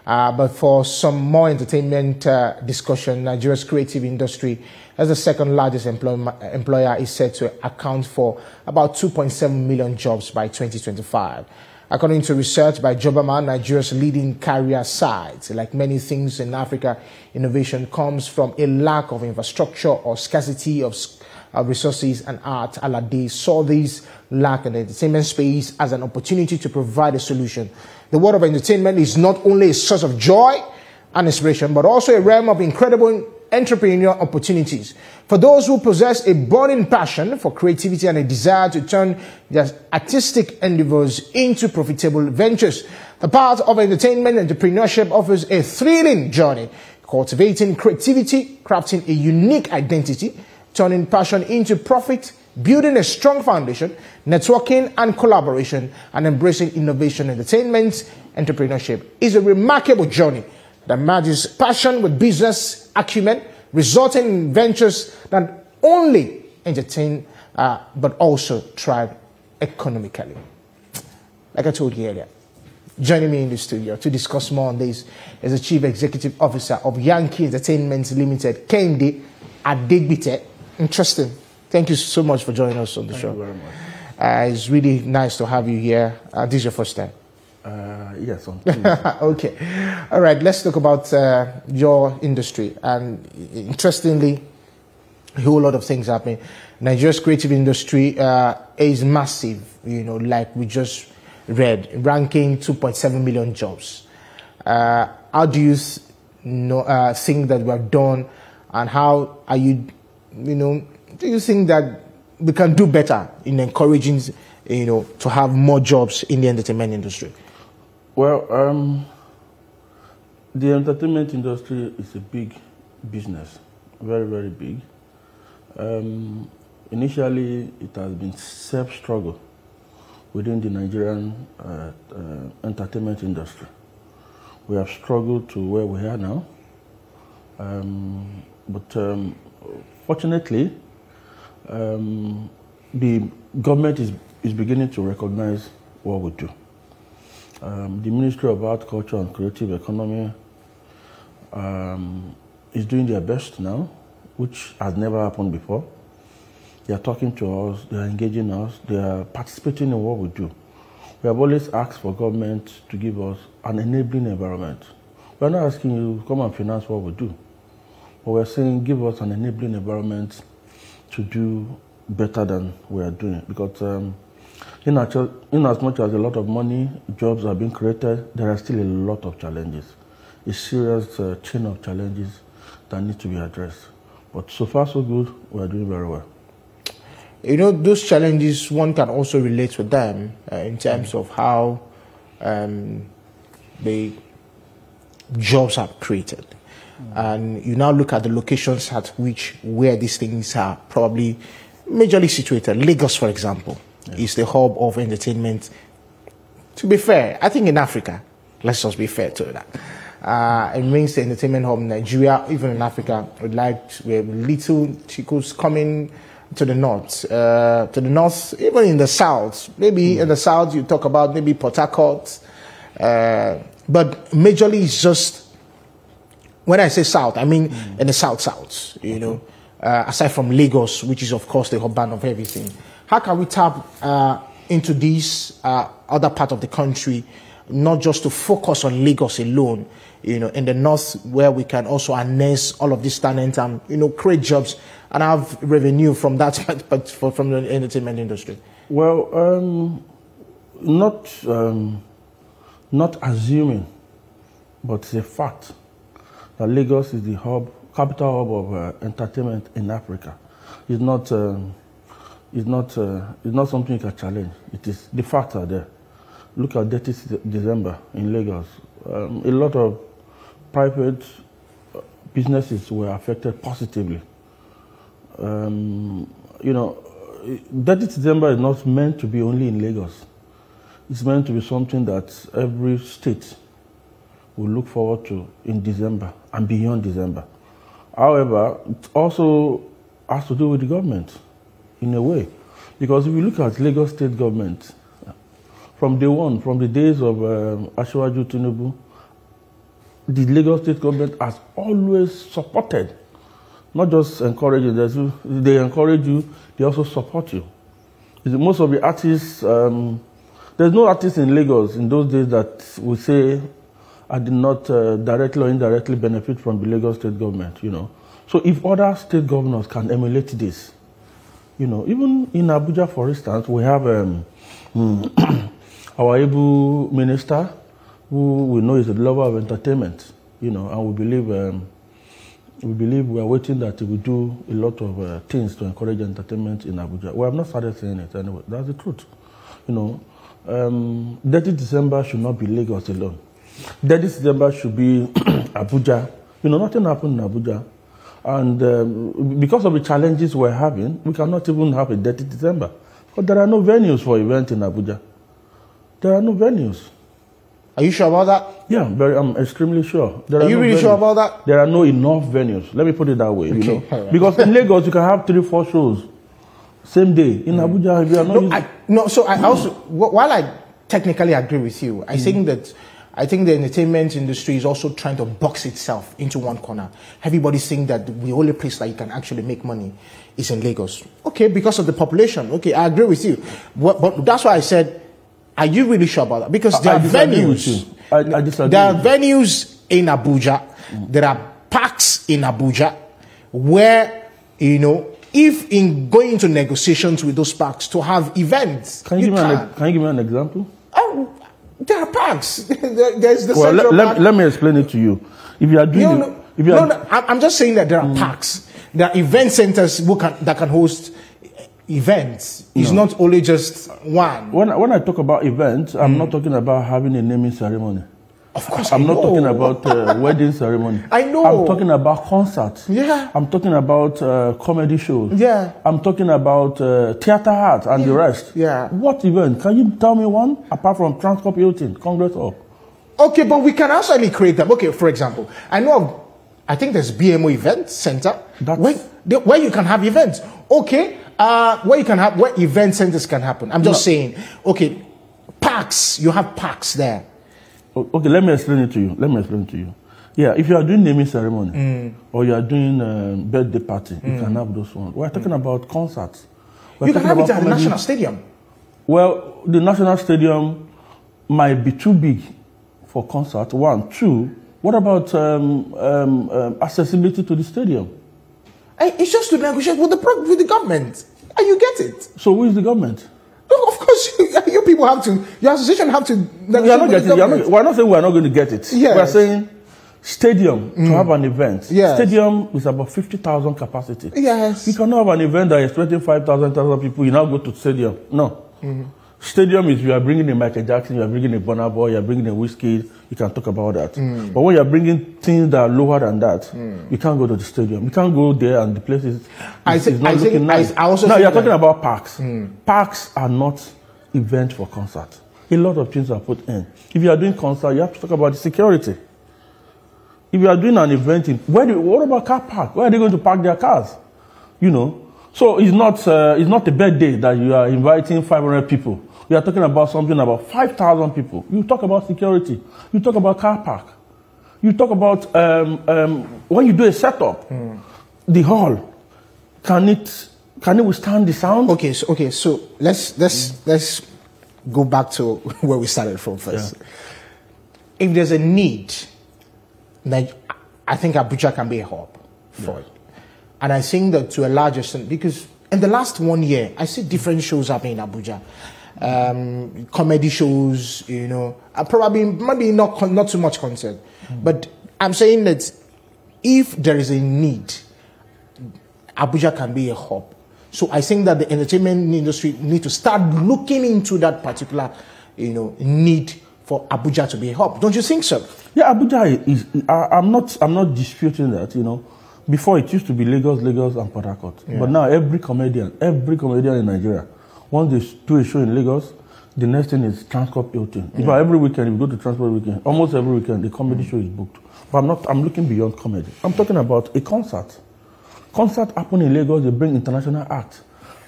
But for some more entertainment discussion, Nigeria's creative industry, as the second largest employer, is set to account for about 2.7 million jobs by 2025. According to research by Jobama, Nigeria's leading career site. Like many things in Africa, innovation comes from a lack of infrastructure or scarcity of resources, and art. Alade saw this lack in the entertainment space as an opportunity to provide a solution. The world of entertainment is not only a source of joy and inspiration, but also a realm of incredible entrepreneurial opportunities. For those who possess a burning passion for creativity and a desire to turn their artistic endeavors into profitable ventures, the path of entertainment entrepreneurship offers a thrilling journey, cultivating creativity, crafting a unique identity, turning passion into profit, building a strong foundation, networking and collaboration, and embracing innovation. Entertainment entrepreneurship is a remarkable journey that merges passion with business acumen, resulting in ventures that only entertain but also thrive economically. Like I told you earlier, joining me in the studio to discuss more on this is the Chief Executive Officer of Yankee Entertainment Limited, Kehinde Adegbite. Interesting. Thank you so much for joining us on the show. Thank you very much. It's really nice to have you here. This is your first time? Yes. Okay. All right. Let's talk about your industry. And interestingly, a whole lot of things happening. Nigeria's creative industry is massive, you know, like we just read, ranking 2.7 million jobs. How do you think that we have done, and how are you, do you think that we can do better in encouraging, to have more jobs in the entertainment industry? Well, the entertainment industry is a big business, very, very big. Initially, it has been self-struggle within the Nigerian entertainment industry. We have struggled to where we are now. But fortunately, the government is beginning to recognize what we do. The Ministry of Art, Culture and Creative Economy is doing their best now, which has never happened before. They are talking to us, they are engaging us, they are participating in what we do. We have always asked for government to give us an enabling environment. We are not asking you to come and finance what we do, but we are saying give us an enabling environment to do better than we are doing. Because in as much as a lot of money, jobs are being created, there are still a lot of challenges. A serious chain of challenges that need to be addressed. But so far so good, we are doing very well. Those challenges, one can also relate with them in terms of how the jobs are created. And you now look at the locations at where these things are probably majorly situated. Lagos, for example, is the hub of entertainment. To be fair, I think in Africa, let's just be fair to that. It means the entertainment hub in Nigeria, even in Africa, we have little chicos coming to the north, even in the south. Maybe in the south you talk about maybe Port Harcourt, but majorly it's just, when I say south, I mean in the south, aside from Lagos, which is of course the hub of everything. How can we tap into this other part of the country, not just to focus on Lagos alone, in the north, where we can also harness all of this talent and, create jobs and have revenue from that, from the entertainment industry? Well, not assuming, but it's a fact that Lagos is the capital hub of entertainment in Africa. It's not something you can challenge. It is, the facts are there. Look at 30th December in Lagos. A lot of private businesses were affected positively. 30th December is not meant to be only in Lagos. It's meant to be something that every state will look forward to in December and beyond December. However, it also has to do with the government in a way. Because if you look at Lagos state government, from day one, from the days of Asiwaju Tinubu, the Lagos state government has always supported, not just encouraging. They encourage you, they also support you. Most of the artists, there's no artist in Lagos in those days that would say I did not directly or indirectly benefit from the Lagos state government, you know. So if other state governors can emulate this, you know, even in Abuja, for instance, we have our able minister, who we know is a lover of entertainment, you know, and we believe we are waiting that we do a lot of things to encourage entertainment in Abuja. We have not started saying it anyway. That's the truth. You know, 30 December should not be Lagos alone. 30 December should be Abuja. You know, nothing happened in Abuja. And because of the challenges we're having, we cannot even have a 30 December. But there are no venues for events in Abuja. There are no venues. Are you sure about that? Yeah, I'm extremely sure. Are you really sure about that? There are no enough venues. Let me put it that way. Okay. You know? Right. Because in Lagos, you can have 3-4 shows same day. In Abuja, we are not. So I also, while I technically agree with you, I think the entertainment industry is also trying to box itself into one corner. Everybody's saying that the only place that you can actually make money is in Lagos. Okay, because of the population. Okay, I agree with you. But that's why I said, are you really sure about that? Because there are venues. I disagree. There are venues in Abuja. There are parks in Abuja where, you know, if in going into negotiations with those parks to have events, can you give me an example? Oh, there are parks. There's the central park. Let me explain it to you. If you are doing I'm just saying that there are parks. There are event centers that can host events. It's not only just one. When I talk about events, I'm not talking about having a naming ceremony. Of course, I'm not talking about wedding ceremony. I know. I'm talking about concerts. Yeah. I'm talking about comedy shows. Yeah. I'm talking about theater art and the rest. Yeah. What event? Can you tell me one apart from Transcorp Hilton, Congress Hall? Okay, but we can actually create them. Okay, for example, I think there's BMO Event Center where you can have events. Okay. Where event centers can happen. I'm just saying, okay, parks, you have parks there. Okay, let me explain it to you. Yeah, if you are doing naming ceremony or you are doing birthday party, you can have those ones. We're talking about concerts. You can have it at the National Stadium. Well, the National Stadium might be too big for concert, 1. 2, what about accessibility to the stadium? It's just to negotiate with the government. And you get it. So who is the government? No, of course, you people have to, your association have to negotiate with the government. We're not saying we're not going to get it. Yes. We're saying stadium to have an event. Yes. Stadium is about 50,000 capacity. Yes. You cannot have an event that is 25,000 people. You now go to stadium. No. Stadium is you are bringing a Michael Jackson, you are bringing a Burna Boy, you are bringing a Whiskey. You can talk about that. But when you are bringing things that are lower than that, you can't go to the stadium. You can't go there and the place is not looking nice. Now you're talking about parks. Parks are not event for concert. A lot of things are put in. If you are doing concert, you have to talk about the security. If you are doing an event, what about car park? Where are they going to park their cars? You know. So it's not a birthday that you are inviting 500 people. You are talking about something about 5,000 people. You talk about security. You talk about car park. You talk about when you do a setup, the hall. Can it withstand the sound? Okay, so let's go back to where we started from first. Yeah. If there's a need, then I think Abuja can be a hub for it. And I think that to a large extent, because in the last 1 year, I see different shows happening in Abuja. Comedy shows, you know, maybe not too much concert. But I'm saying that if there is a need, Abuja can be a hub. So I think that the entertainment industry need to start looking into that particular, you know, need for Abuja to be a hub. Don't you think so? Yeah, Abuja is. I'm not disputing that. You know, before it used to be Lagos, and Port Harcourt. Yeah. But now every comedian in Nigeria, once they do a show in Lagos, the next thing is Transcorp Hilton. Yeah. But every weekend, if you go to Transport Weekend, almost every weekend, the comedy show is booked. But I'm looking beyond comedy. I'm talking about a concert. Concert happen in Lagos, they bring international acts.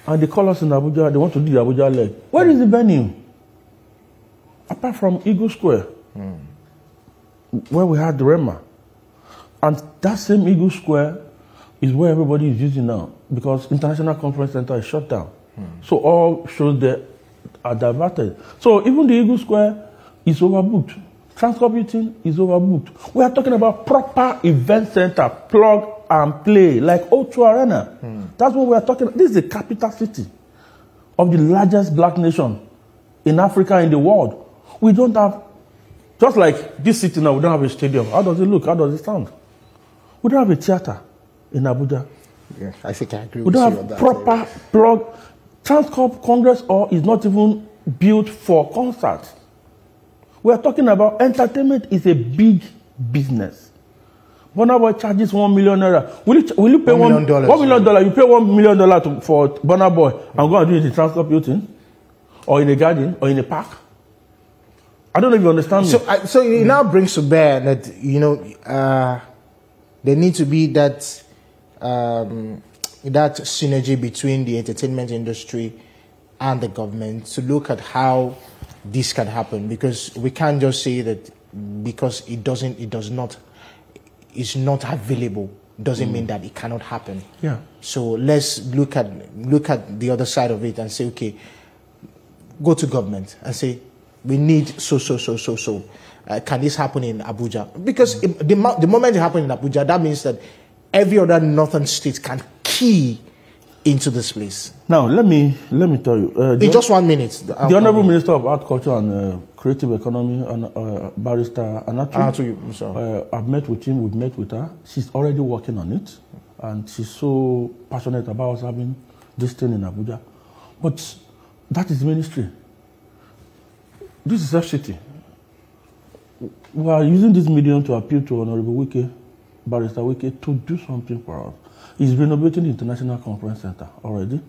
And they call us in Abuja, they want to do the Abuja leg. Where is the venue? Apart from Eagle Square. where we had the Rema. And that same Eagle Square is where everybody is using now because International Conference Center is shut down. So all shows there are diverted. So even the Eagle Square is overbooked. Transcorp Hilton is overbooked. We are talking about proper event center, plug and play, like O2 Arena. That's what we are talking about. This is the capital city of the largest black nation in Africa, in the world. We don't have, just like this city now, we don't have a stadium. How does it look? How does it sound? We don't have a theater in Abuja. Yeah, I think I agree with you on that. We don't have proper plug. Transcorp Congress Hall is not even built for concerts. We are talking about entertainment is a big business. Burna Boy charges $1 million. Will you pay $1 million? You pay $1 million for Burna Boy and go and do it in Transcorp Hilton? Or in a garden? Or in a park? I don't know if you understand me. So it now brings to bear that, you know, there needs to be that that synergy between the entertainment industry and the government to look at how this can happen, because we can't just say that because is not available doesn't mean that it cannot happen. Yeah. So let's look at the other side of it and say, okay, go to government and say we need so. Can this happen in Abuja? Because the moment it happens in Abuja, that means that every other northern state can key into this place. Now, let me tell you. In just 1 minute. The Honorable Minister of Art, Culture and Creative Economy, Barrister Anatu, I've met with him, we've met with her. She's already working on it. And she's so passionate about us having this thing in Abuja. But that is ministry. This is FCT. We are using this medium to appeal to Honorable Wike, Barrister Wike, to do something for us. He's renovating the International Conference Center already.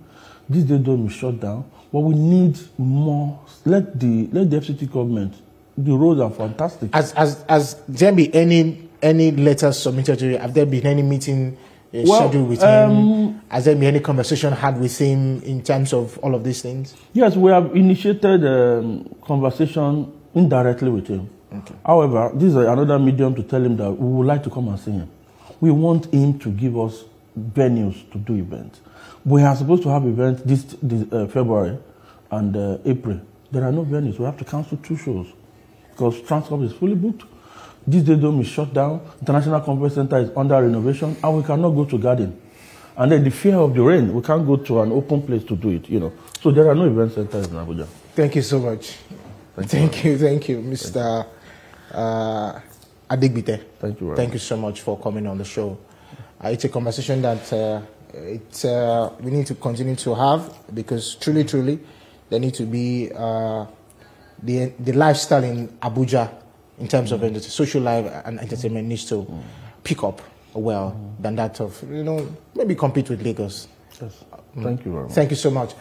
This day dome is shut down, but we need more. Let the FCT government. The roads are fantastic. Has there been any letters submitted to you? Have there been any meeting scheduled with him? Has there been any conversation had with him in terms of all of these things? Yes, we have initiated conversation indirectly with him. Okay. However, this is another medium to tell him that we would like to come and see him. We want him to give us venues to do events. We are supposed to have events this February and April. There are no venues. We have to cancel 2 shows because Transcorp is fully booked. This day dome is shut down. International Conference Center is under renovation, and we cannot go to garden. And then the fear of the rain, we can't go to an open place to do it. You know, so there are no event centers in Abuja. Thank you so much. Thank you, Mr. Adigbite. Thank you so much for coming on the show. It's a conversation that we need to continue to have, because truly, there need to be the lifestyle in Abuja in terms of social life and entertainment needs to pick up well than that of, maybe compete with Lagos. Yes. Thank you very much. Thank you so much.